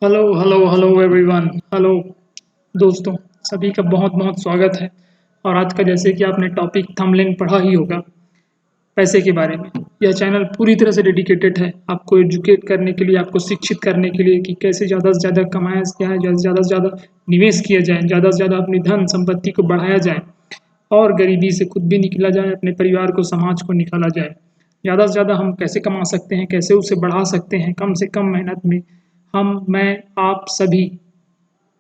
Hello hello hello everyone. Hello दोस्तों, सभी का बहुत बहुत स्वागत है। और आज का जैसे कि आपने टॉपिक थंबनेल पढ़ा ही होगा, पैसे के बारे में। यह चैनल पूरी तरह से डेडिकेटेड है आपको एजुकेट करने के लिए, आपको शिक्षित करने के लिए कि कैसे ज़्यादा से ज़्यादा कमाया जाए, ज़्यादा से ज़्यादा निवेश किया जाए, ज़्यादा से ज़्यादा अपनी धन संपत्ति को बढ़ाया जाए और गरीबी से खुद भी निकला जाए, अपने परिवार को, समाज को निकाला जाए। ज़्यादा से ज़्यादा हम कैसे कमा सकते हैं, कैसे उसे बढ़ा सकते हैं कम से कम मेहनत में। मैं, आप सभी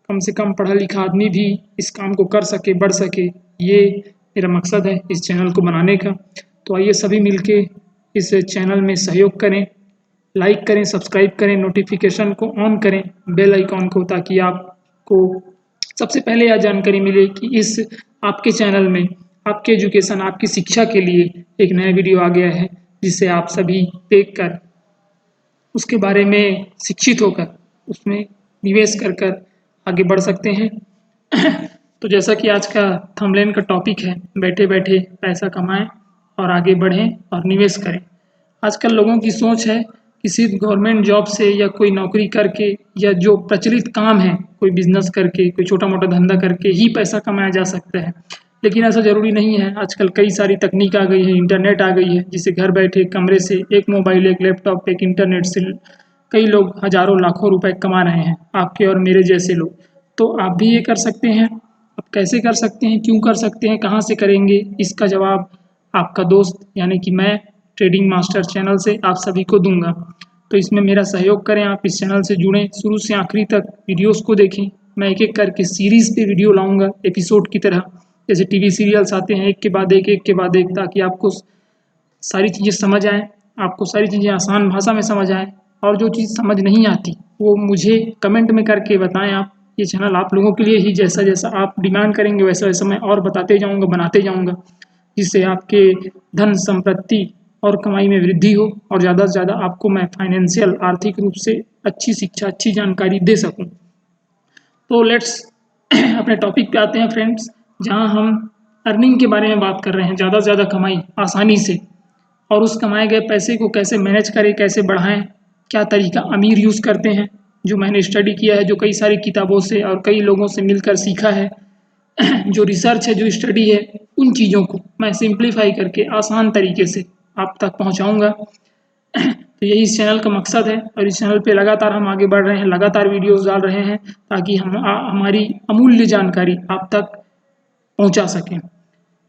कम से कम पढ़ा लिखा आदमी भी इस काम को कर सके, बढ़ सके, ये मेरा मकसद है इस चैनल को बनाने का। तो आइए सभी मिलके इस चैनल में सहयोग करें, लाइक करें, सब्सक्राइब करें, नोटिफिकेशन को ऑन करें, बेल आइकॉन को, ताकि आपको सबसे पहले यह जानकारी मिले कि इस आपके चैनल में आपके एजुकेशन, आपकी शिक्षा के लिए एक नया वीडियो आ गया है, जिसे आप सभी देखकर उसके बारे में शिक्षित होकर उसमें निवेश कर कर आगे बढ़ सकते हैं। तो जैसा कि आज का थंबनेल का टॉपिक है, बैठे बैठे पैसा कमाएं और आगे बढ़ें और निवेश करें। आजकल लोगों की सोच है कि सिर्फ गवर्नमेंट जॉब से या कोई नौकरी करके या जो प्रचलित काम है, कोई बिजनेस करके, कोई छोटा मोटा धंधा करके ही पैसा कमाया जा सकता है। लेकिन ऐसा ज़रूरी नहीं है। आजकल कई सारी तकनीक आ गई है, इंटरनेट आ गई है, जिससे घर बैठे कमरे से एक मोबाइल, एक लैपटॉप, एक इंटरनेट से कई लोग हज़ारों लाखों रुपए कमा रहे हैं, आपके और मेरे जैसे लोग। तो आप भी ये कर सकते हैं। आप कैसे कर सकते हैं, क्यों कर सकते हैं, कहाँ से करेंगे, इसका जवाब आपका दोस्त यानी कि मैं ट्रेडिंग मास्टर चैनल से आप सभी को दूंगा। तो इसमें मेरा सहयोग करें, आप इस चैनल से जुड़ें, शुरू से आखिरी तक वीडियोस को देखें। मैं एक एक करके सीरीज़ पे वीडियो लाऊंगा, एपिसोड की तरह, जैसे टीवी सीरियल्स आते हैं एक के बाद एक के बाद एक, ताकि आपको सारी चीज़ें समझ आएँ, आपको सारी चीज़ें आसान भाषा में समझ आएँ। और जो चीज़ समझ नहीं आती वो मुझे कमेंट में करके बताएँ आप। ये चैनल आप लोगों के लिए ही, जैसा-जैसा आप डिमांड करेंगे वैसा-वैसा मैं और बताते जाऊँगा, बनाते जाऊँगा, जिससे आपके धन संपत्ति और कमाई में वृद्धि हो और ज़्यादा से ज़्यादा आपको मैं फाइनेंशियल, आर्थिक रूप से अच्छी शिक्षा, अच्छी जानकारी दे सकूँ। तो लेट्स अपने टॉपिक पे आते हैं फ्रेंड्स, जहाँ हम अर्निंग के बारे में बात कर रहे हैं। ज़्यादा से ज़्यादा कमाई आसानी से, और उस कमाए गए पैसे को कैसे मैनेज करें, कैसे बढ़ाएँ, क्या तरीका अमीर यूज़ करते हैं, जो मैंने स्टडी किया है, जो कई सारी किताबों से और कई लोगों से मिलकर सीखा है। जो रिसर्च है, जो स्टडी है, उन चीज़ों को मैं सिंप्लीफाई करके आसान तरीके से आप तक पहुँचाऊँगा। तो यही इस चैनल का मकसद है, और इस चैनल पे लगातार हम आगे बढ़ रहे हैं, लगातार वीडियोज़ डाल रहे हैं, ताकि हमारी अमूल्य जानकारी आप तक पहुँचा सकें।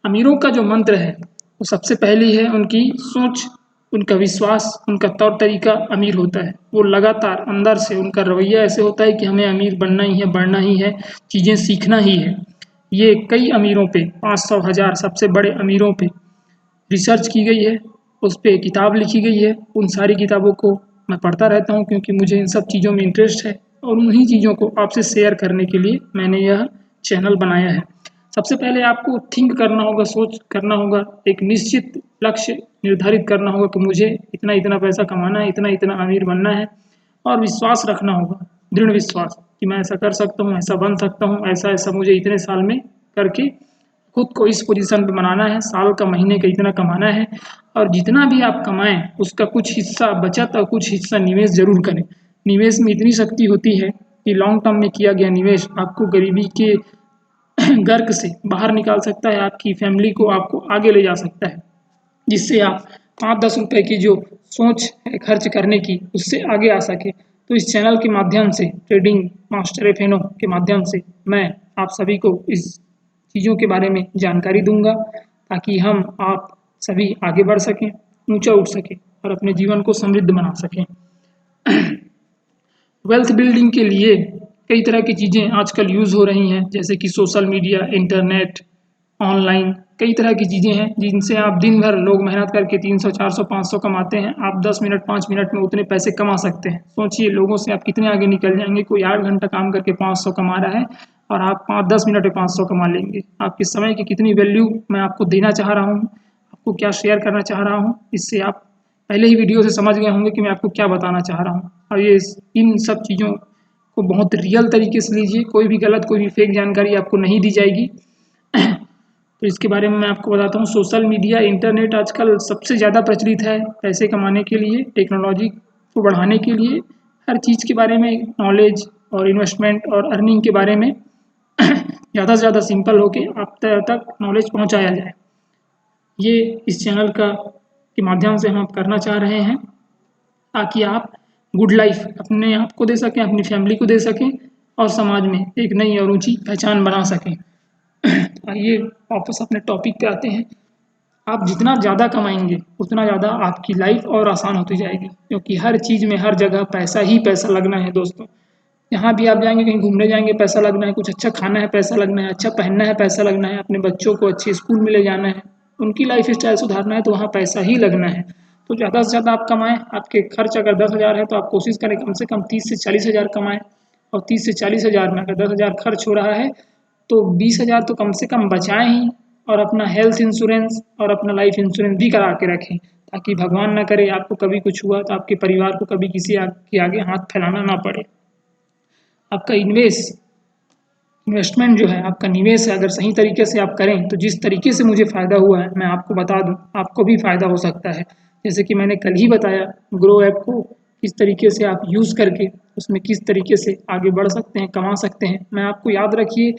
अमीरों का जो मंत्र है वो सबसे पहली है उनकी सोच, उनका विश्वास, उनका तौर तरीका अमीर होता है। वो लगातार अंदर से उनका रवैया ऐसे होता है कि हमें अमीर बनना ही है, बढ़ना ही है, चीज़ें सीखना ही है। ये कई अमीरों पे, 500 हज़ार सबसे बड़े अमीरों पे रिसर्च की गई है, उस पे किताब लिखी गई है। उन सारी किताबों को मैं पढ़ता रहता हूँ, क्योंकि मुझे इन सब चीज़ों में इंटरेस्ट है, और उन्हीं चीज़ों को आपसे शेयर करने के लिए मैंने यह चैनल बनाया है। सबसे पहले आपको थिंक करना होगा, सोच करना होगा, एक निश्चित लक्ष्य निर्धारित करना होगा कि मुझे इतना इतना पैसा कमाना है, इतना इतना अमीर बनना है, और विश्वास रखना होगा, दृढ़ विश्वास कि मैं ऐसा कर सकता हूँ, ऐसा बन सकता हूँ, ऐसा ऐसा मुझे इतने साल में करके खुद को इस पोजीशन पे बनाना है, साल का, महीने का इतना कमाना है। और जितना भी आप कमाएँ उसका कुछ हिस्सा बचत और कुछ हिस्सा निवेश ज़रूर करें। निवेश में इतनी शक्ति होती है कि लॉन्ग टर्म में किया गया निवेश आपको गरीबी के गर्क से बाहर निकाल सकता है, आपकी फैमिली को, आपको आगे ले जा सकता है, जिससे आप 5-10 रुपए की जो सोच है खर्च करने की, उससे आगे आ सके। तो इस चैनल के माध्यम से, ट्रेडिंग मास्टर एफएनओ के माध्यम से, मैं आप सभी को इस चीज़ों के बारे में जानकारी दूंगा, ताकि हम आप सभी आगे बढ़ सकें, ऊंचा उठ सकें और अपने जीवन को समृद्ध बना सकें। वेल्थ बिल्डिंग के लिए कई तरह की चीज़ें आजकल यूज़ हो रही हैं, जैसे कि सोशल मीडिया, इंटरनेट, ऑनलाइन, कई तरह की चीज़ें हैं जिनसे आप दिन भर, लोग मेहनत करके 300, 400, 500 कमाते हैं, आप 10 मिनट, 5 मिनट में उतने पैसे कमा सकते हैं। सोचिए लोगों से आप कितने आगे निकल जाएंगे। कोई 8 घंटा काम करके 500 कमा रहा है, और आप 5-10 मिनट में 500 कमा लेंगे। आपके समय की कितनी वैल्यू मैं आपको देना चाह रहा हूँ, आपको क्या शेयर करना चाह रहा हूँ, इससे आप पहले ही वीडियो से समझ गए होंगे कि मैं आपको क्या बताना चाह रहा हूँ। और ये इन सब चीज़ों को बहुत रियल तरीके से लीजिए, कोई भी गलत, कोई भी फेक जानकारी आपको नहीं दी जाएगी। तो इसके बारे में मैं आपको बताता हूँ। सोशल मीडिया, इंटरनेट आजकल सबसे ज़्यादा प्रचलित है पैसे कमाने के लिए, टेक्नोलॉजी को बढ़ाने के लिए। हर चीज़ के बारे में नॉलेज और इन्वेस्टमेंट और अर्निंग के बारे में ज़्यादा से ज़्यादा सिंपल होके आप तक नॉलेज पहुँचाया जाए। ये इस चैनल के माध्यम से हम करना चाह रहे हैं ताकि आप गुड लाइफ अपने आप को दे सकें, अपनी फैमिली को दे सकें और समाज में एक नई और ऊंची पहचान बना सकें। आइए वापस अपने टॉपिक पे आते हैं। आप जितना ज़्यादा कमाएंगे उतना ज़्यादा आपकी लाइफ और आसान होती जाएगी, क्योंकि हर चीज़ में हर जगह पैसा ही पैसा लगना है दोस्तों। जहाँ भी आप जाएंगे, कहीं घूमने जाएंगे पैसा लगना है, कुछ अच्छा खाना है पैसा लगना है, अच्छा पहनना है पैसा लगना है, अपने बच्चों को अच्छे स्कूल में ले जाना है, उनकी लाइफ स्टाइल सुधारना है तो वहाँ पैसा ही लगना है। तो ज़्यादा से ज़्यादा आप कमाएं। आपके खर्च अगर 10,000 है तो आप कोशिश करें कम से कम 30 से 40,000 कमाएं, और 30 से 40,000 में अगर 10,000 खर्च हो रहा है तो 20,000 तो कम से कम बचाएं ही, और अपना हेल्थ इंश्योरेंस और अपना लाइफ इंश्योरेंस भी करा के रखें, ताकि भगवान ना करे आपको कभी कुछ हुआ तो आपके परिवार को कभी किसी के आगे हाथ फैलाना ना पड़े। आपका इन्वेस्टमेंट जो है, आपका निवेश है, अगर सही तरीके से आप करें तो जिस तरीके से मुझे फ़ायदा हुआ है मैं आपको बता दूं, आपको भी फ़ायदा हो सकता है। जैसे कि मैंने कल ही बताया, ग्रो ऐप को किस तरीके से आप यूज़ करके उसमें किस तरीके से आगे बढ़ सकते हैं, कमा सकते हैं। मैं आपको याद रखिए,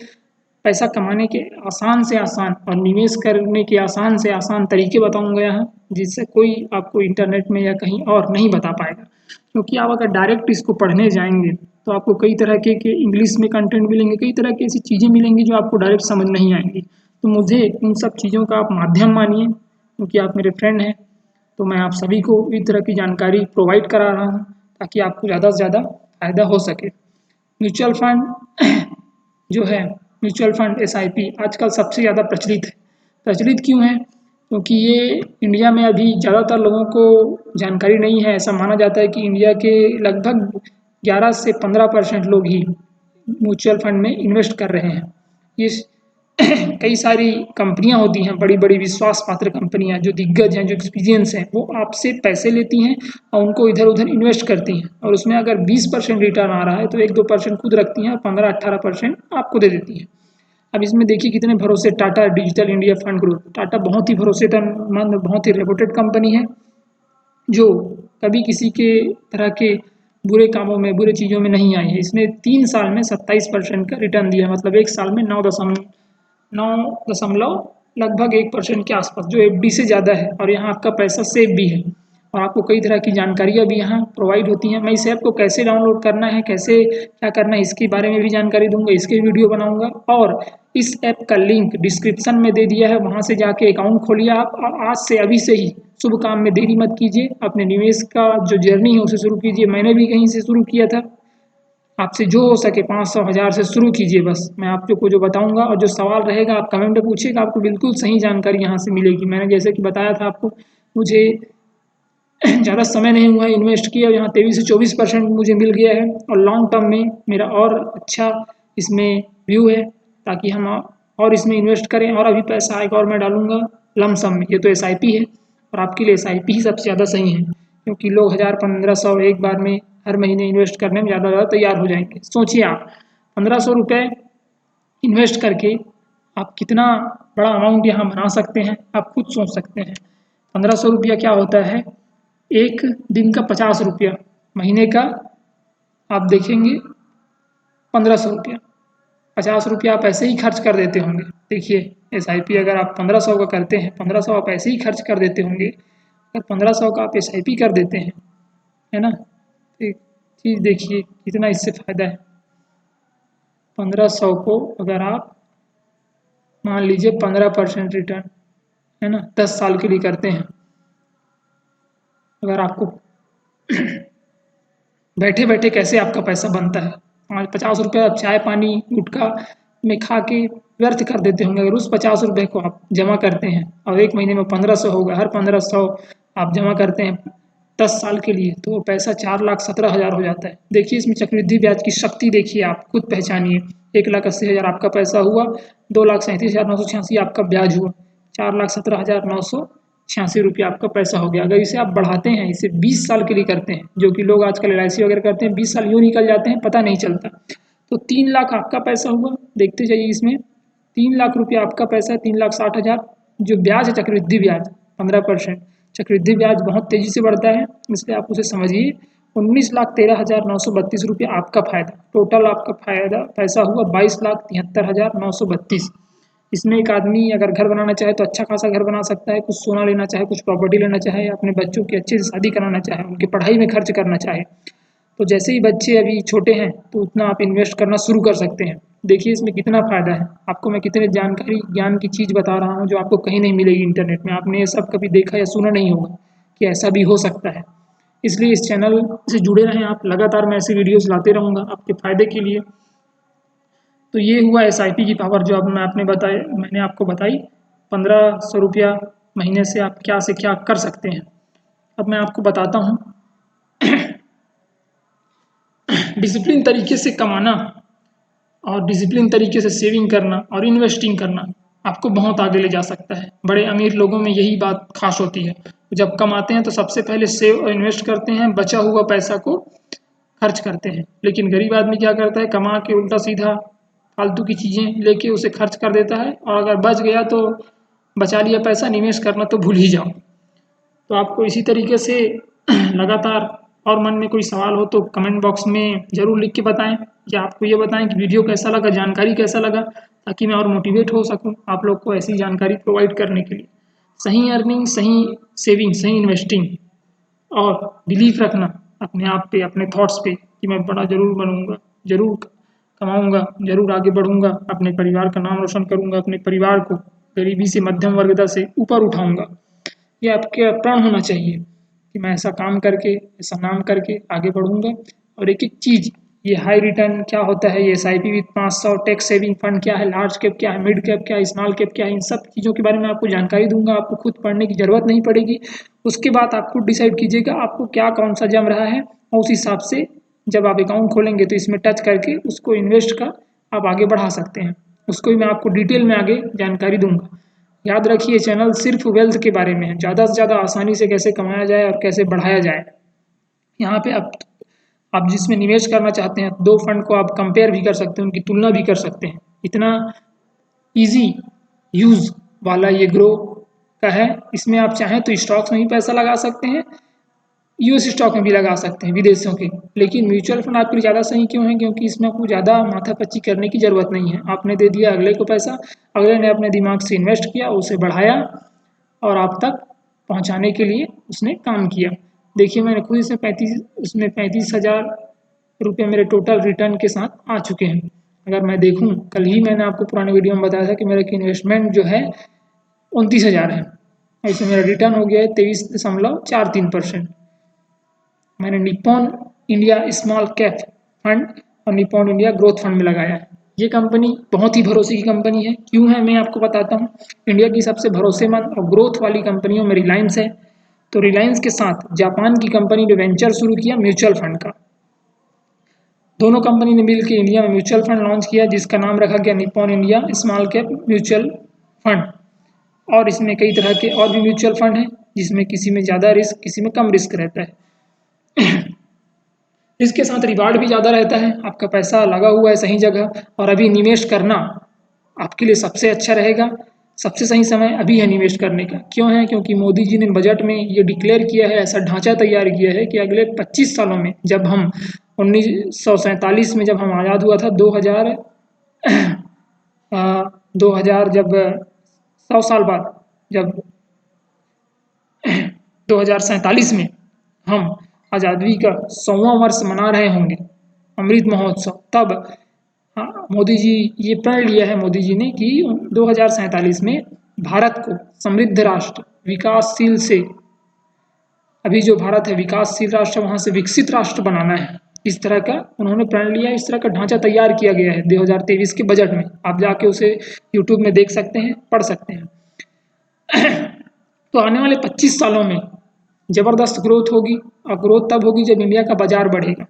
पैसा कमाने के आसान से आसान और निवेश करने के आसान से आसान तरीके बताऊंगा यहाँ, जिससे कोई आपको इंटरनेट में या कहीं और नहीं बता पाएगा। क्योंकि आप अगर डायरेक्ट इसको पढ़ने जाएंगे तो आपको कई तरह के इंग्लिश में कंटेंट मिलेंगे, कई तरह की ऐसी चीज़ें मिलेंगी जो आपको डायरेक्ट समझ नहीं आएंगी। तो मुझे उन सब चीज़ों का आप माध्यम मानिए, क्योंकि आप मेरे फ्रेंड हैं। तो मैं आप सभी को इस तरह की जानकारी प्रोवाइड करा रहा हूँ ताकि आपको ज़्यादा से ज़्यादा फ़ायदा हो सके। म्यूचुअल फंड जो है, म्यूचुअल फंड SIP आजकल सबसे ज़्यादा प्रचलित है। प्रचलित क्यों है? क्योंकि ये इंडिया में अभी ज़्यादातर लोगों को जानकारी नहीं है। ऐसा माना जाता है कि इंडिया के लगभग 11 से 15% लोग ही म्यूचुअल फंड में इन्वेस्ट कर रहे हैं। ये कई सारी कंपनियां होती हैं, बड़ी बड़ी विश्वास पात्र कंपनियां जो दिग्गज हैं, जो एक्सपीरियंस हैं, वो आपसे पैसे लेती हैं और उनको इधर उधर इन्वेस्ट करती हैं, और उसमें अगर 20% रिटर्न आ रहा है तो 1-2% खुद रखती हैं और 15-18% आपको दे देती हैं। अब इसमें देखिए कितने भरोसे, Tata digital India fund group, Tata बहुत ही भरोसेमंद, बहुत ही रेपुटेड कंपनी है, जो कभी किसी के तरह के बुरे कामों में, बुरे चीज़ों में नहीं आई है। इसने 3 साल में 27% का रिटर्न दिया, मतलब एक साल में 9 दशमलव लगभग 1% के आसपास, जो FD से ज़्यादा है, और यहाँ आपका पैसा सेफ भी है। और आपको कई तरह की जानकारियाँ भी यहाँ प्रोवाइड होती हैं। मैं इस ऐप को कैसे डाउनलोड करना है, कैसे क्या करना है, इसके बारे में भी जानकारी दूंगा, इसके वीडियो बनाऊंगा, और इस ऐप का लिंक डिस्क्रिप्शन में दे दिया है, वहाँ से जाके अकाउंट खोलिए आप, और आज से अभी से ही शुभ काम में देरी मत कीजिए, अपने निवेश का जो जर्नी है उसे शुरू कीजिए। मैंने भी कहीं से शुरू किया था, आपसे जो हो सके 500 हज़ार से शुरू कीजिए बस। मैं आपको जो बताऊंगा और जो सवाल रहेगा आप कमेंट में पूछिएगा, आपको बिल्कुल सही जानकारी यहाँ से मिलेगी। मैंने जैसे कि बताया था आपको, मुझे ज़्यादा समय नहीं हुआ है इन्वेस्ट किया, यहाँ 23 से 24% मुझे मिल गया है, और लॉन्ग टर्म में मेरा और अच्छा इसमें व्यू है, ताकि हम और इसमें इन्वेस्ट करें, और अभी पैसा आएगा और मैं डालूंगा लमसम में। ये तो SIP है, और आपके लिए SIP ही सबसे ज़्यादा सही है, क्योंकि लोग 1,000-1,500 एक बार में हर महीने इन्वेस्ट करने में ज़्यादा तैयार हो जाएंगे। सोचिए आप 1,500 रुपये इन्वेस्ट करके आप कितना बड़ा अमाउंट यहाँ बना सकते हैं, आप खुद सोच सकते हैं। 1,500 रुपया क्या होता है? एक दिन का 50 रुपया, महीने का आप देखेंगे 1,500 रुपया, 50 रुपया आप ऐसे ही खर्च कर देते होंगे। देखिए SIP अगर आप 1,500 का करते हैं, 1,500 आप ऐसे ही खर्च कर देते होंगे, अगर 1,500 का आप SIP कर देते हैं, है ना, एक चीज़ देखिए कितना इससे फ़ायदा है। 1,500 को अगर आप मान लीजिए 15% रिटर्न, है ना, 10 साल के लिए करते हैं, अगर आपको बैठे बैठे कैसे आपका पैसा बनता है। 50 रुपये आप चाय पानी गुटखा में खा के व्यर्थ कर देते होंगे, अगर उस 50 रुपये को आप जमा करते हैं और एक महीने में 1,500 होगा, हर 1,500 आप जमा करते हैं 10 साल के लिए, तो वो पैसा 4,17,000 हो जाता है। देखिए इसमें चक्रवृद्धि ब्याज की शक्ति देखिए, आप खुद पहचानिए। 1,80,000 आपका पैसा हुआ, 2,37,986 आपका ब्याज हुआ, 4,17,986 रुपया आपका पैसा हो गया। अगर इसे आप बढ़ाते हैं, इसे 20 साल के लिए करते हैं, जो कि लोग आजकल LIC वगैरह करते हैं, 20 साल यूँ निकल जाते हैं पता नहीं चलता, तो 3 लाख आपका पैसा हुआ। देखते जाइए इसमें 3 लाख रुपया आपका पैसा है, 3,60,000 जो ब्याज है, चक्रवृद्धि ब्याज 15%। चक्रवृद्धि ब्याज बहुत तेज़ी से बढ़ता है, इसलिए आप उसे समझिए ₹19,13,932 आपका फ़ायदा। टोटल आपका फ़ायदा पैसा हुआ 22,73,932। इसमें एक आदमी अगर घर बनाना चाहे तो अच्छा खासा घर बना सकता है, कुछ सोना लेना चाहे, कुछ प्रॉपर्टी लेना चाहे, अपने बच्चों की अच्छे से शादी कराना चाहे, उनकी पढ़ाई में खर्च करना चाहे, तो जैसे ही बच्चे अभी छोटे हैं तो उतना आप इन्वेस्ट करना शुरू कर सकते हैं। देखिए इसमें कितना फ़ायदा है। आपको मैं कितने जानकारी ज्ञान की चीज़ बता रहा हूँ जो आपको कहीं नहीं मिलेगी इंटरनेट में। आपने ये सब कभी देखा या सुना नहीं होगा कि ऐसा भी हो सकता है। इसलिए इस चैनल से जुड़े रहें आप, लगातार मैं ऐसी वीडियोज़ लाते रहूँगा आपके फ़ायदे के लिए। तो ये हुआ एसआईपी की पावर जो अब मैंने आपको बताई। 1500 रुपया महीने से आप क्या से क्या कर सकते हैं। अब मैं आपको बताता हूँ डिसिप्लिन तरीके से कमाना और डिसिप्लिन तरीके से सेविंग करना और इन्वेस्टिंग करना आपको बहुत आगे ले जा सकता है। बड़े अमीर लोगों में यही बात खास होती है। जब कमाते हैं तो सबसे पहले सेव और इन्वेस्ट करते हैं, बचा हुआ पैसा को खर्च करते हैं। लेकिन गरीब आदमी क्या करता है, कमा के उल्टा सीधा फालतू की चीज़ें लेके उसे खर्च कर देता है, और अगर बच गया तो बचा लिया पैसा निवेश करना तो भूल ही जाओ। तो आपको इसी तरीके से लगातार, और मन में कोई सवाल हो तो कमेंट बॉक्स में ज़रूर लिख के बताएं, या आपको ये बताएं कि वीडियो कैसा लगा, जानकारी कैसा लगा, ताकि मैं और मोटिवेट हो सकूं आप लोग को ऐसी जानकारी प्रोवाइड करने के लिए। सही अर्निंग, सही सेविंग, सही इन्वेस्टिंग और बिलीफ रखना अपने आप पे, अपने थॉट्स पे कि मैं बड़ा ज़रूर बनूंगा, ज़रूर कमाऊंगा, ज़रूर आगे बढ़ूंगा, अपने परिवार का नाम रोशन करूंगा, अपने परिवार को गरीबी से मध्यम वर्गता से ऊपर उठाऊंगा। ये आपके प्रण होना चाहिए कि मैं ऐसा काम करके, ऐसा नाम करके आगे बढ़ूंगा। और एक एक चीज़, ये हाई रिटर्न क्या होता है, ये SIP with 500, tax saving fund क्या है, लार्ज कैप क्या है, मिड कैप क्या है, स्मॉल कैप क्या है, इन सब चीज़ों के बारे में आपको जानकारी दूंगा। आपको खुद पढ़ने की ज़रूरत नहीं पड़ेगी। उसके बाद आप खुद डिसाइड कीजिएगा आपको क्या कौन सा जम रहा है, और उस हिसाब से जब आप अकाउंट खोलेंगे तो इसमें टच करके उसको इन्वेस्ट का आप आगे बढ़ा सकते हैं। उसको भी मैं आपको डिटेल में आगे जानकारी दूंगा। याद रखिए चैनल सिर्फ वेल्थ के बारे में है, ज़्यादा से ज़्यादा आसानी से कैसे कमाया जाए और कैसे बढ़ाया जाए। यहाँ पे आप जिसमें निवेश करना चाहते हैं, दो फंड को आप कंपेयर भी कर सकते हैं, उनकी तुलना भी कर सकते हैं। इतना इजी यूज़ वाला ये ग्रो का है। इसमें आप चाहें तो स्टॉक्स में भी पैसा लगा सकते हैं, यूएस स्टॉक में भी लगा सकते हैं विदेशों के। लेकिन म्यूचुअल फंड आपके लिए ज़्यादा सही क्यों है, क्योंकि इसमें आपको ज़्यादा माथापच्ची करने की ज़रूरत नहीं है। आपने दे दिया अगले को पैसा, अगले ने अपने दिमाग से इन्वेस्ट किया, उसे बढ़ाया और आप तक पहुंचाने के लिए उसने काम किया। देखिए मैंने खुद से 35,000 रुपये मेरे टोटल रिटर्न के साथ आ चुके हैं। अगर मैं देखूं, कल ही मैंने आपको पुराने वीडियो में बताया था कि मेरा इन्वेस्टमेंट जो है 29,000 है, इसमें मेरा रिटर्न हो गया है 23.43%। मैंने Nippon India small cap fund और निप्पॉन इंडिया ग्रोथ फंड में लगाया है। ये कंपनी बहुत ही भरोसे की कंपनी है। क्यों है मैं आपको बताता हूँ। इंडिया की सबसे भरोसेमंद और ग्रोथ वाली कंपनियों में रिलायंस है। तो रिलायंस के साथ जापान की कंपनी ने वेंचर शुरू किया म्यूचुअल फंड का। दोनों कंपनी ने मिलकर इंडिया में म्यूचुअल फंड लॉन्च किया, जिसका नाम रखा गया Nippon India small cap mutual fund. और इसमें कई तरह के और भी म्यूचुअल फंड हैं, जिसमें किसी में ज़्यादा रिस्क, किसी में कम रिस्क रहता है। इसके साथ रिवार्ड भी ज़्यादा रहता है। आपका पैसा लगा हुआ है सही जगह, और अभी निवेश करना आपके लिए सबसे अच्छा रहेगा। सबसे सही समय अभी है निवेश करने का। क्यों है, क्योंकि मोदी जी ने बजट में ये डिक्लेयर किया है, ऐसा ढांचा तैयार किया है कि अगले 25 सालों में, जब हम 1947 में जब हम आज़ाद हुआ था, 2000 जब 100 साल बाद, जब 2047 में हम आज़ादी का 100वां वर्ष मना रहे होंगे, अमृत महोत्सव, तब मोदी जी ये प्रण लिया है मोदी जी ने कि 2047 में भारत को समृद्ध राष्ट्र, विकासशील से, अभी जो भारत है विकासशील राष्ट्र, वहाँ से विकसित राष्ट्र बनाना है। इस तरह का उन्होंने प्रण लिया, इस तरह का ढांचा तैयार किया गया है 2023 के बजट में। आप जाके उसे यूट्यूब में देख सकते हैं, पढ़ सकते हैं। तो आने वाले 25 सालों में ज़बरदस्त ग्रोथ होगी, और ग्रोथ तब होगी जब इंडिया का बाजार बढ़ेगा।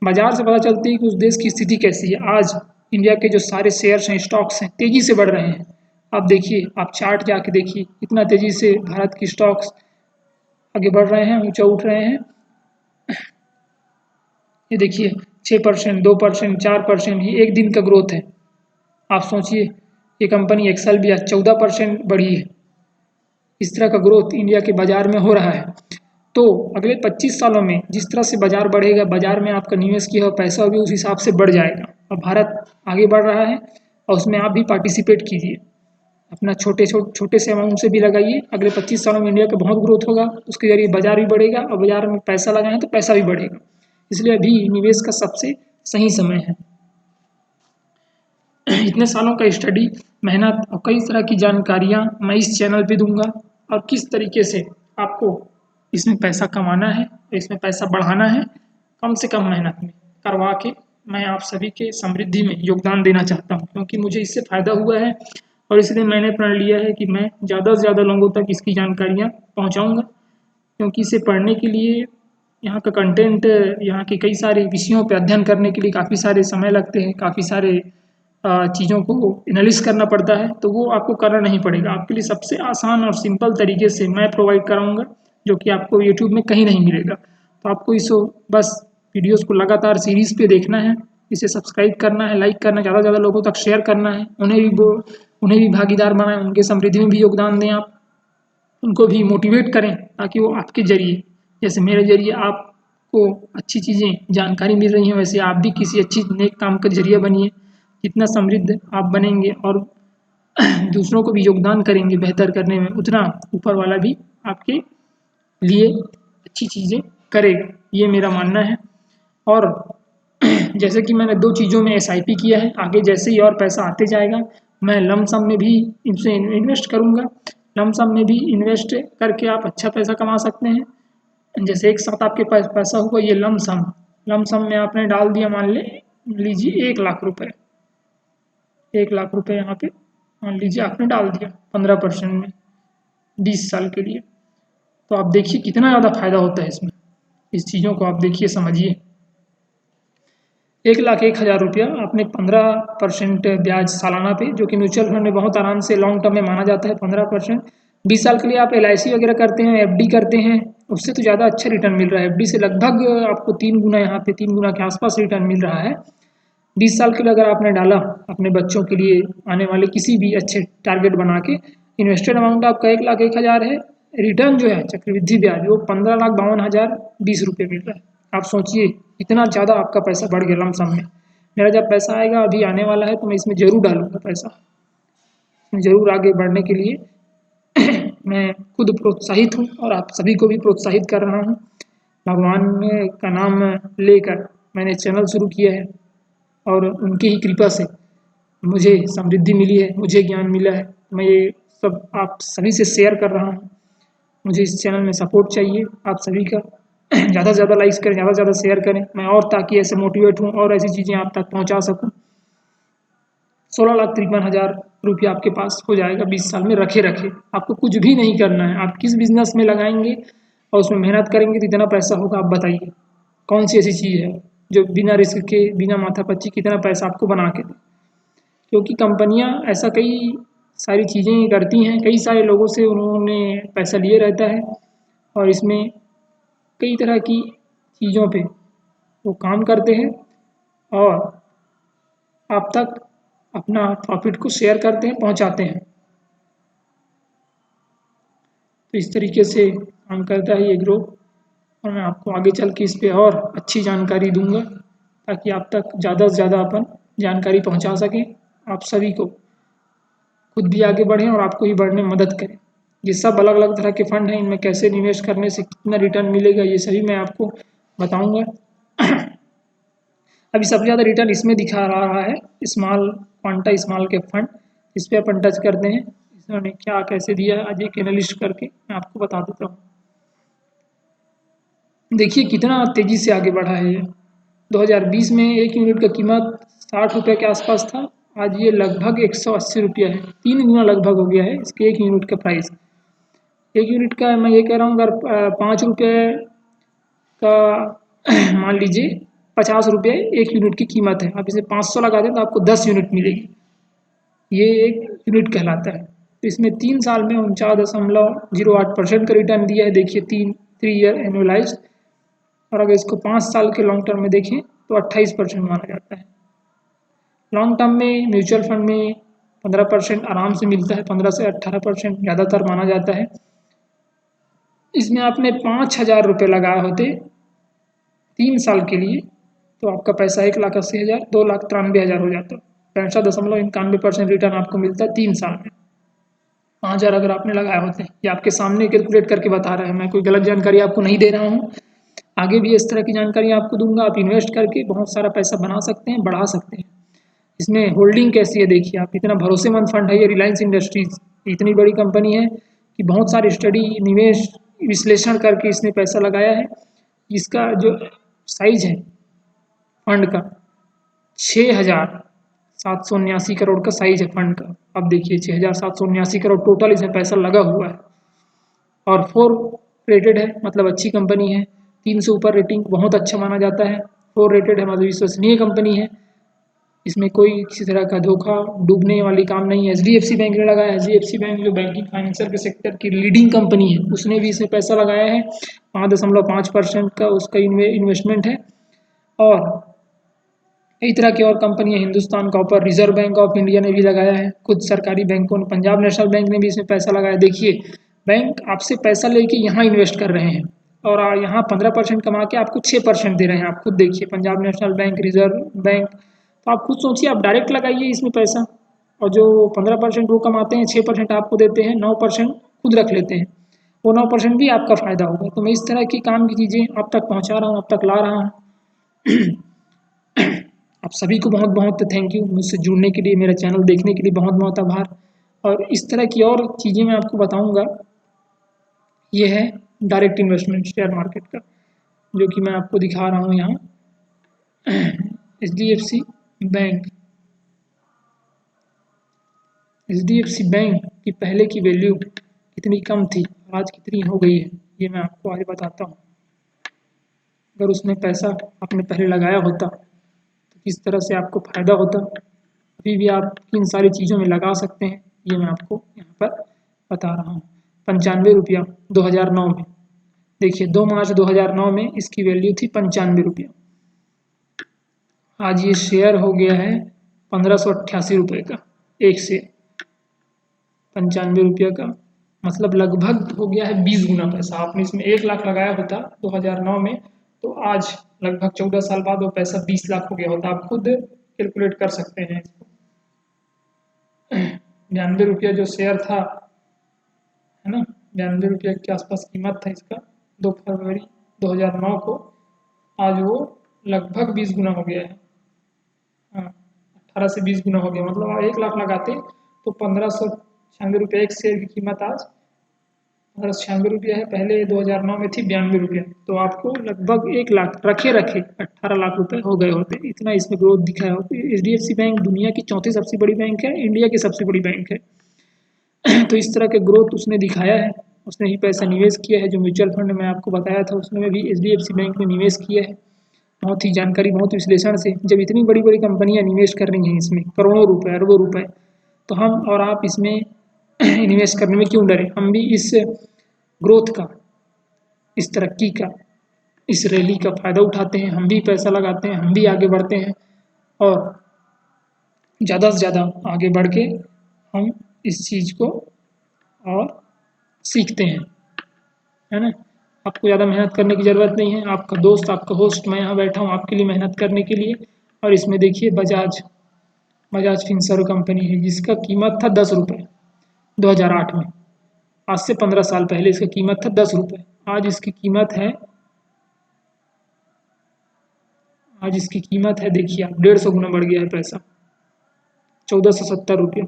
बाजार से पता चलती है कि उस देश की स्थिति कैसी है। आज इंडिया के जो सारे शेयर्स हैं, स्टॉक्स हैं, तेज़ी से बढ़ रहे हैं। आप देखिए, आप चार्ट जाके देखिए, इतना तेज़ी से भारत की स्टॉक्स आगे बढ़ रहे हैं, ऊंचा उठ रहे हैं। ये देखिए 6%, 2%, 4%, ये एक दिन का ग्रोथ है। आप सोचिए, ये कंपनी एक्सेल भी आज 14% बढ़ी है। इस तरह का ग्रोथ इंडिया के बाज़ार में हो रहा है। तो अगले 25 सालों में जिस तरह से बाजार बढ़ेगा, बाजार में आपका निवेश किया हुआ पैसा भी उस हिसाब से बढ़ जाएगा। और भारत आगे बढ़ रहा है और उसमें आप भी पार्टिसिपेट कीजिए, अपना छोटे से अमाउंट से भी लगाइए। अगले 25 सालों में इंडिया का बहुत ग्रोथ होगा, उसके जरिए बाजार भी बढ़ेगा और बाजार में पैसा लगाएं तो पैसा भी बढ़ेगा। इसलिए अभी निवेश का सबसे सही समय है। इतने सालों का स्टडी, मेहनत और कई तरह की जानकारियाँ मैं इस चैनल पे दूंगा, और किस तरीके से आपको इसमें पैसा कमाना है, इसमें पैसा बढ़ाना है, कम से कम मेहनत में करवा के मैं आप सभी के समृद्धि में योगदान देना चाहता हूँ, क्योंकि मुझे इससे फ़ायदा हुआ है और इसलिए मैंने प्रण लिया है कि मैं ज़्यादा से ज़्यादा लोगों तक इसकी जानकारियाँ पहुँचाऊँगा। क्योंकि इसे पढ़ने के लिए, यहाँ का कंटेंट, यहाँ के कई सारे विषयों पर अध्ययन करने के लिए काफ़ी सारे समय लगते हैं, काफ़ी सारे चीज़ों को एनालिसिस करना पड़ता है, तो वो आपको करना नहीं पड़ेगा। आपके लिए सबसे आसान और सिंपल तरीके से मैं प्रोवाइड कराऊंगा, जो कि आपको यूट्यूब में कहीं नहीं मिलेगा। तो आपको इसको बस वीडियोस को लगातार सीरीज़ पे देखना है, इसे सब्सक्राइब करना है, लाइक करना है, ज़्यादा से ज़्यादा लोगों तक शेयर करना है, उन्हें भी भागीदार बनाएं, उनके समृद्धि में भी योगदान दें आप, उनको भी मोटिवेट करें, ताकि वो आपके जरिए, जैसे मेरे जरिए आपको अच्छी चीज़ें जानकारी मिल रही हैं, वैसे आप भी किसी अच्छी नेक काम का जरिया बनिए। जितना समृद्ध आप बनेंगे और दूसरों को भी योगदान करेंगे बेहतर करने में, उतना ऊपर वाला भी आपके लिए अच्छी चीज़ें करेगा, ये मेरा मानना है। और जैसे कि मैंने 2 चीज़ों में SIP किया है, आगे जैसे ही और पैसा आते जाएगा मैं लमसम में भी इनसे इन्वेस्ट करूँगा। लमसम में भी इन्वेस्ट करके आप अच्छा पैसा कमा सकते हैं। जैसे एक साथ आपके पास पैसा होगा, ये लमसम में आपने डाल दिया, मान लीजिए 1 लाख रुपए, 1 लाख रुपए यहाँ पे मान लीजिए आपने डाल दिया 15% में 20 साल के लिए, तो आप देखिए कितना ज़्यादा फायदा होता है इसमें। इस चीज़ों को आप देखिए, समझिए। 1,01,000 रुपया आपने 15% ब्याज सालाना पे, जो कि म्यूचुअल फंड में बहुत आराम से लॉन्ग टर्म में माना जाता है 15%। 20 साल के लिए आप LIC वगैरह करते हैं, FD करते हैं, उससे तो ज़्यादा अच्छा रिटर्न मिल रहा है। FD से लगभग आपको 3 गुना, यहाँ पे 3 गुना के आसपास रिटर्न मिल रहा है। 20 साल के लिए अगर आपने डाला अपने बच्चों के लिए, आने वाले किसी भी अच्छे टारगेट बना के, इन्वेस्टेड अमाउंट आपका 1,01,000 है, रिटर्न जो है चक्रवृद्धि ब्याज वो 15,52,020 रुपये मिल रहा है। आप सोचिए इतना ज़्यादा आपका पैसा बढ़ गया लमसम में। मेरा जब पैसा आएगा, अभी आने वाला है, तो मैं इसमें ज़रूर डालूंगा पैसा, ज़रूर आगे बढ़ने के लिए मैं खुद प्रोत्साहित हूँ और आप सभी को भी प्रोत्साहित कर रहा हूँ। भगवान का नाम लेकर मैंने चैनल शुरू किया है और उनकी ही कृपा से मुझे समृद्धि मिली है, मुझे ज्ञान मिला है। मैं ये सब आप सभी से शेयर कर रहा हूँ। मुझे इस चैनल में सपोर्ट चाहिए आप सभी का। ज़्यादा से ज़्यादा लाइक्स करें, ज़्यादा से ज़्यादा शेयर करें, मैं और ताकि ऐसे मोटिवेट हूँ और ऐसी चीज़ें आप तक पहुँचा सकूँ। 16,53,000 रुपया आपके पास हो जाएगा 20 साल में, रखे आपको कुछ भी नहीं करना है। आप किस बिजनेस में लगाएंगे और उसमें मेहनत करेंगे तो इतना पैसा होगा, आप बताइए कौन सी ऐसी चीज़ है जो बिना रिस्क के, बिना माथापच्ची कितना पैसा आपको बना के दे। क्योंकि कंपनियां ऐसा कई सारी चीज़ें करती हैं, कई सारे लोगों से उन्होंने पैसा लिए रहता है और इसमें कई तरह की चीज़ों पे वो काम करते हैं और आप तक अपना प्रॉफिट को शेयर करते हैं, पहुंचाते हैं। तो इस तरीके से काम करता है ये ग्रुप, और मैं आपको आगे चल के इस पे और अच्छी जानकारी दूंगा, ताकि आप तक ज़्यादा से ज़्यादा अपन जानकारी पहुंचा सकें, आप सभी को खुद भी आगे बढ़ें और आपको ही बढ़ने में मदद करें। ये सब अलग अलग तरह के फंड हैं, इनमें कैसे निवेश करने से कितना रिटर्न मिलेगा, ये सभी मैं आपको बताऊंगा। अभी सबसे ज़्यादा रिटर्न इसमें दिखा रहा है क्वांटा स्मॉल के फंड, इस पर अपन टच करते हैं। इसमें क्या कैसे दिया है, आज एक एनालिस्ट करके मैं आपको बता देता हूँ। देखिए कितना तेज़ी से आगे बढ़ा है ये। 2020 में 1 यूनिट का कीमत 60 रुपये के आसपास था, आज ये लगभग 180 रुपया है, 3 गुना लगभग हो गया है इसके 1 यूनिट का प्राइस। 1 यूनिट का मैं ये कह रहा हूँ, अगर 5 रुपये का मान लीजिए 50 रुपये 1 यूनिट की कीमत है, आप इसे 500 लगा दें तो आपको 10 यूनिट मिलेगी, ये 1 यूनिट कहलाता है। तो इसमें 3 साल में 49.08% का रिटर्न दिया है। देखिए 3 ईयर एनुअलाइज, और अगर इसको 5 साल के लॉन्ग टर्म में देखें तो 28% माना जाता है। लॉन्ग टर्म में म्यूचुअल फंड में 15% आराम से मिलता है, 15 से 18% ज़्यादातर माना जाता है। इसमें आपने 5,000 रुपये लगाए होते 3 साल के लिए, तो आपका पैसा 1,80,000, 2,93,000 हो जाता। 65.91% रिटर्न आपको मिलता है 3 साल में। 5,000 अगर आपने लगाए होते हैं, ये आपके सामने कैलकुलेट करके बता रहे हैं, मैं कोई गलत जानकारी आपको नहीं दे रहा हूँ। आगे भी इस तरह की जानकारी आपको दूंगा, आप इन्वेस्ट करके बहुत सारा पैसा बना सकते हैं, बढ़ा सकते हैं। इसमें होल्डिंग कैसी है देखिए आप, इतना भरोसेमंद फंड है ये रिलायंस इंडस्ट्रीज, इतनी बड़ी कंपनी है कि बहुत सारी स्टडी, निवेश, विश्लेषण करके इसने पैसा लगाया है। इसका जो साइज है फंड का, 6,779 करोड़ का साइज है फंड का। अब देखिए 6,779 करोड़ टोटल इसमें पैसा लगा हुआ है, और 4 रेटेड है, मतलब अच्छी कंपनी है। 3 से ऊपर रेटिंग बहुत अच्छा माना जाता है। 4 रेटेड है, मतलब विश्वसनीय कंपनी है। इसमें कोई किसी तरह का धोखा, डूबने वाली काम नहीं है। HDFC बैंक ने लगाया है। HDFC बैंक जो बैंकिंग फाइनेंशियल के सेक्टर की लीडिंग कंपनी है, उसने भी इसमें पैसा लगाया है। 5.5% का उसका इन्वेस्टमेंट है। और कई तरह की और कंपनियां, Hindustan copper, reserve bank of India ने भी लगाया है, कुछ सरकारी बैंकों ने, पंजाब नेशनल बैंक ने भी इसमें पैसा लगाया। देखिए बैंक आपसे पैसा लेके यहाँ इन्वेस्ट कर रहे हैं, और यहाँ 15% कमा के आपको 6% दे रहे हैं। आप खुद देखिए, Punjab national bank, reserve bank, तो आप खुद सोचिए, आप डायरेक्ट लगाइए इसमें पैसा, और जो 15% वो कमाते हैं, 6% आपको देते हैं, 9% खुद रख लेते हैं, वो 9% भी आपका फ़ायदा होगा। तो मैं इस तरह की काम की चीज़ें आप तक पहुँचा रहा हूँ, आप तक ला रहा हूँ। आप सभी को बहुत बहुत थैंक यू, मुझसे जुड़ने के लिए, मेरा चैनल देखने के लिए बहुत बहुत आभार। और इस तरह की और चीज़ें मैं आपको बताऊंगा। ये है डायरेक्ट इन्वेस्टमेंट शेयर मार्केट का, जो कि मैं आपको दिखा रहा हूँ यहाँ। HDFC बैंक, HDFC बैंक की पहले की वैल्यू कितनी कम थी, आज कितनी हो गई है, ये मैं आपको आगे बताता हूँ। अगर उसमें पैसा आपने पहले लगाया होता तो किस तरह से आपको फ़ायदा होता। अभी भी आप इन सारी चीज़ों में लगा सकते हैं, ये मैं आपको यहाँ पर बता रहा हूँ। 95 रुपया 2009 में, देखिए 2 मार्च 2009 में इसकी वैल्यू थी 95 रुपया। आज ये शेयर हो गया है 1,588 रुपये का, एक शेयर 95 रुपये का, मतलब लगभग हो गया है 20 गुना पैसा। आपने इसमें 1 लाख लगाया होता 2009 में, तो आज लगभग 14 साल बाद वो पैसा 20 लाख हो गया होता। आप खुद कैलकुलेट कर सकते हैं इसको। 92 रुपया जो शेयर था, है ना, 92 रुपये के आसपास कीमत था इसका 2 फरवरी 2009 को। आज वो लगभग 20 गुना हो गया है। हाँ, 18 से 20 गुना हो गया, मतलब आप 1 लाख लगाते तो 1,596 रुपये एक शेयर की कीमत आज 1,596 रुपये है। पहले 2009 में थी 92 रुपये, तो आपको लगभग 1 लाख रखे रखे 18 लाख रुपए हो गए होते। इतना इसमें ग्रोथ दिखाया होता है। HDFC बैंक दुनिया की चौथी सबसे बड़ी बैंक है, इंडिया की सबसे बड़ी बैंक है। तो इस तरह के ग्रोथ उसने दिखाया है। उसने ही पैसा निवेश किया है, जो म्यूचुअल फंड में आपको बताया था उसमें भी HDFC बैंक ने निवेश किया है। बहुत ही जानकारी, बहुत विश्लेषण से, जब इतनी बड़ी बड़ी कंपनियां निवेश कर रही हैं इसमें करोड़ों रुपए, अरबों रुपए, तो हम और आप इसमें इन्वेस्ट करने में क्यों डरें। हम भी इस ग्रोथ का, इस तरक्की का, इस रैली का फ़ायदा उठाते हैं, हम भी पैसा लगाते हैं, हम भी आगे बढ़ते हैं, और ज़्यादा से ज़्यादा आगे बढ़ के हम इस चीज़ को और सीखते हैं, है ना। आपको ज़्यादा मेहनत करने की ज़रूरत नहीं है। आपका दोस्त, आपका होस्ट, मैं यहाँ बैठा हूँ आपके लिए मेहनत करने के लिए। और इसमें देखिए बजाज, बजाज फिनसर्व कंपनी है, जिसका कीमत था 10 रुपये 2008 में। आज से 15 साल पहले इसका कीमत था 10 रुपये। आज इसकी कीमत है, आज इसकी कीमत है, देखिए आप, 150 गुना बढ़ गया है पैसा, 1,470 रुपये।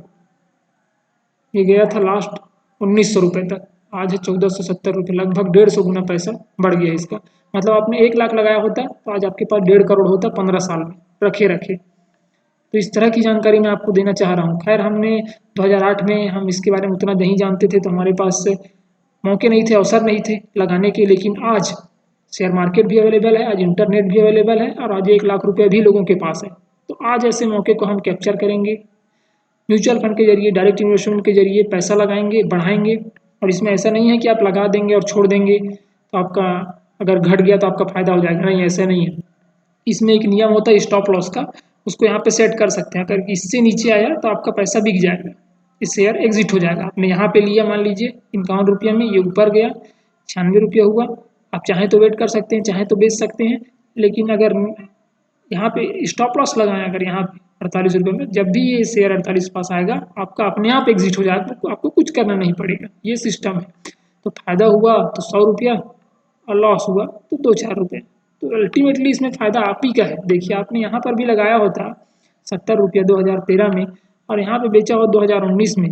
ये गया था लास्ट 1,900 रुपये तक, आज है 1,470 रुपये, लगभग 150 गुना पैसा बढ़ गया इसका। मतलब आपने 1 लाख लगाया होता तो आज आपके पास 1.5 करोड़ होता 15 साल में, रखे रखे। तो इस तरह की जानकारी मैं आपको देना चाह रहा हूँ। खैर, हमने 2008 में हम इसके बारे में उतना नहीं जानते थे, तो हमारे पास मौके नहीं थे, अवसर नहीं थे लगाने के। लेकिन आज शेयर मार्केट भी अवेलेबल है, आज इंटरनेट भी अवेलेबल है, और आज 1 लाख रुपये भी लोगों के पास है। तो आज ऐसे मौके को हम कैप्चर करेंगे, म्यूचुअल फंड के जरिए, डायरेक्ट इन्वेस्टमेंट के जरिए पैसा लगाएंगे, बढ़ाएंगे। और इसमें ऐसा नहीं है कि आप लगा देंगे और छोड़ देंगे तो आपका अगर घट गया तो आपका फ़ायदा हो जाएगा, नहीं, ऐसा नहीं है। इसमें एक नियम होता है स्टॉप लॉस का, उसको यहाँ पे सेट कर सकते हैं। अगर इससे नीचे आया तो आपका पैसा बिक जाएगा, इस शेयर एग्जिट हो जाएगा। आपने यहाँ पे लिया, मान लीजिए 51 रुपये में, ये ऊपर गया ₹96 हुआ। आप चाहें तो वेट कर सकते हैं, चाहें तो बेच सकते हैं, लेकिन अगर यहाँ पे स्टॉप लॉस लगाएं, अगर यहाँ पे ₹48 में, जब भी ये शेयर 48 पास आएगा आपका अपने आप एग्जिट हो जाएगा, आपको कुछ करना नहीं पड़ेगा, ये सिस्टम है। तो फायदा हुआ तो ₹100 और लॉस हुआ तो 2-4 रुपये। तो अल्टीमेटली इसमें फ़ायदा आप ही का है। देखिए आपने यहाँ पर भी लगाया होता ₹70 2013 में, और यहाँ पे बेचा हो 2019 में,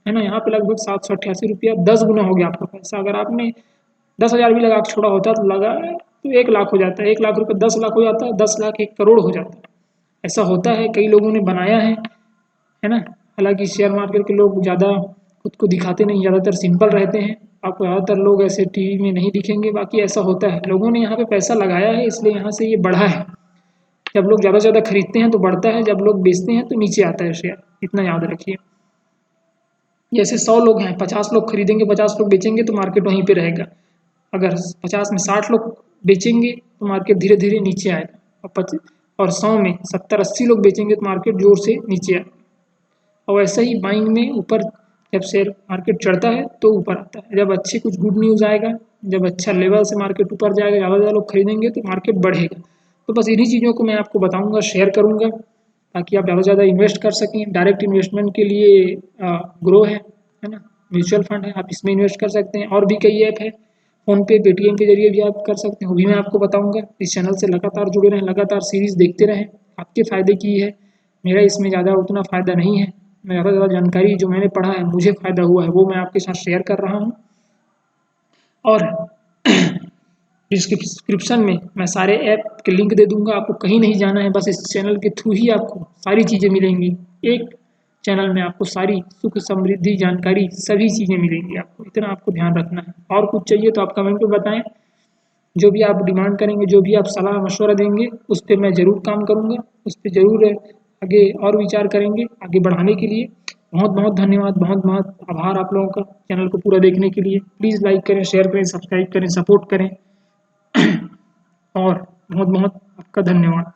है ना। यहाँ पे लगभग ₹788, 10 गुना हो गया आपका पैसा। अगर आपने 10,000 भी लगा के छोड़ा होता तो लगा तो 1 लाख हो जाता है, 1 लाख रुपये 10 लाख हो जाता है, 10 लाख 1 करोड़ हो जाता है। ऐसा होता है, कई लोगों ने बनाया है ना। हालांकि शेयर मार्केट के लोग ज़्यादा खुद को दिखाते नहीं, ज़्यादातर सिंपल रहते हैं। आपको ज़्यादातर लोग ऐसे टीवी में नहीं दिखेंगे, बाकी ऐसा होता है, लोगों ने यहाँ पे पैसा लगाया है इसलिए यहाँ से ये बढ़ा है। जब लोग ज़्यादा से ज़्यादा खरीदते हैं तो बढ़ता है, जब लोग बेचते हैं तो नीचे आता है शेयर, इतना याद रखिए। जैसे 100 लोग हैं, 50 लोग खरीदेंगे, 50 लोग बेचेंगे तो मार्केट वहीं पे रहेगा। अगर 50 में 60 लोग बेचेंगे तो मार्केट धीरे धीरे नीचे आएगा, और 100 में 70-80 लोग बेचेंगे तो मार्केट जोर से नीचे आएगा। और वैसे ही बाइंग में ऊपर, जब शेयर मार्केट चढ़ता है तो ऊपर आता है, जब अच्छी कुछ गुड न्यूज़ आएगा, जब अच्छा लेवल से मार्केट ऊपर जाएगा, ज़्यादा से ज़्यादा लोग खरीदेंगे तो मार्केट बढ़ेगा। तो बस इन्हीं चीज़ों को मैं आपको बताऊंगा, शेयर करूंगा, ताकि आप ज़्यादा से ज़्यादा इन्वेस्ट कर सकें। डायरेक्ट इन्वेस्टमेंट के लिए ग्रो है ना, म्यूचुअल फंड है, आप इसमें इन्वेस्ट कर सकते हैं। और भी कई ऐप है, फ़ोनपे पेटीएम के जरिए भी आप कर सकते हैं, वो भी मैं आपको बताऊंगा। इस चैनल से लगातार जुड़े रहें, लगातार सीरीज़ देखते रहें, आपके फ़ायदे की है। मेरा इसमें ज़्यादा उतना फ़ायदा नहीं है, मैं ज़्यादा से ज़्यादा जानकारी जो मैंने पढ़ा है, मुझे फ़ायदा हुआ है, वो मैं आपके साथ शेयर कर रहा हूँ। और डिस्क्रिप्शन में मैं सारे ऐप के लिंक दे दूंगा, आपको कहीं नहीं जाना है, बस इस चैनल के थ्रू ही आपको सारी चीज़ें मिलेंगी। एक चैनल में आपको सारी सुख समृद्धि जानकारी सभी चीज़ें मिलेंगी, आपको इतना आपको ध्यान रखना है। और कुछ चाहिए तो आप कमेंट में बताएं, जो भी आप डिमांड करेंगे, जो भी आप सलाह मशवरा देंगे, उस पर मैं ज़रूर काम करूँगा, उस पर ज़रूर आगे और विचार करेंगे आगे बढ़ाने के लिए। बहुत बहुत धन्यवाद, बहुत बहुत आभार आप लोगों का चैनल को पूरा देखने के लिए। प्लीज़ लाइक करें, शेयर करें, सब्सक्राइब करें, सपोर्ट करें, और बहुत बहुत आपका धन्यवाद।